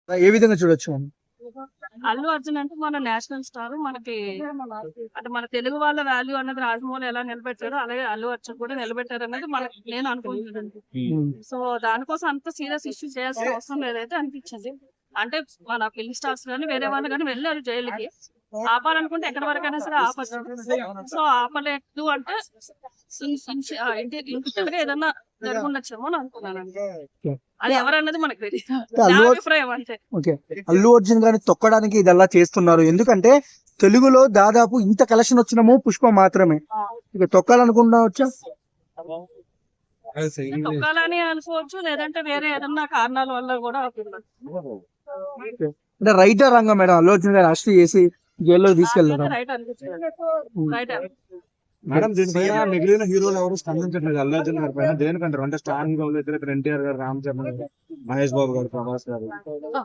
ఏ విధంగా చూడొచ్చు మనం? అల్లు అర్జున్ అంటే మన నేషనల్ స్టార్. మనకి అంటే మన తెలుగు వాళ్ళ వాల్యూ అన్నది రాజమౌళి ఎలా నిలబెట్టాడో అలాగే అల్లు అర్జున్ కూడా నిలబెట్టారు అనేది మనకి నేను అనుకుంటున్నాను. సో దానికోసం అంత సీరియస్ ఇష్యూ చేయాల్సిన అవసరం లేదైతే అనిపించింది. అంటే మన ఫిల్మ్ స్టార్స్ కానీ వేరే వాళ్ళు కానీ వెళ్ళారు జైలుకి. ఆపాలనుకుంటే ఎక్కడి వరకైనా సరే ఆపచ్చు. సో ఆపలేదు అంటే ఇంటిగా ఏదన్నా జరుగుండొచ్చేమో అని అనుకున్నాను. అది ఎవరన్నది మనకు తెలియదు. నా అభిప్రాయం అంతే. ఓకే, అల్లు అర్జున్ గారిని తొక్కడానికి ఇదల్లా చేస్తున్నారు. ఎందుకంటే తెలుగులో దాదాపు ఇంత కలెక్షన్ వచ్చినమో పుష్ప మాత్రమే. ఇక తొక్కాలనుకుంటా వచ్చా తొక్కాలని అనుకోవచ్చు, లేదంటే వేరే ఏదన్నా కారణాల వల్ల కూడా అవుతుంది. అంటే రైటర్ రంగం మేడం అల్లు అర్జున్ గారు అరెస్ట్ చేసి జైల్లో తీసుకెళ్లారు. రైట్ అనిపించింది. రైట్ మేడం దీనిపైన మిగిలిన హీరోలు ఎవరు స్పందించట్లేదు అల్లు అర్జున్ గారి పైన. దేనికంటారు? అంటే స్టార్టింగ్ లో ఎన్టీఆర్ గారు, రామ్ చరణ్ గారు, మహేష్ బాబు గారు, ప్రభాస్ గారు.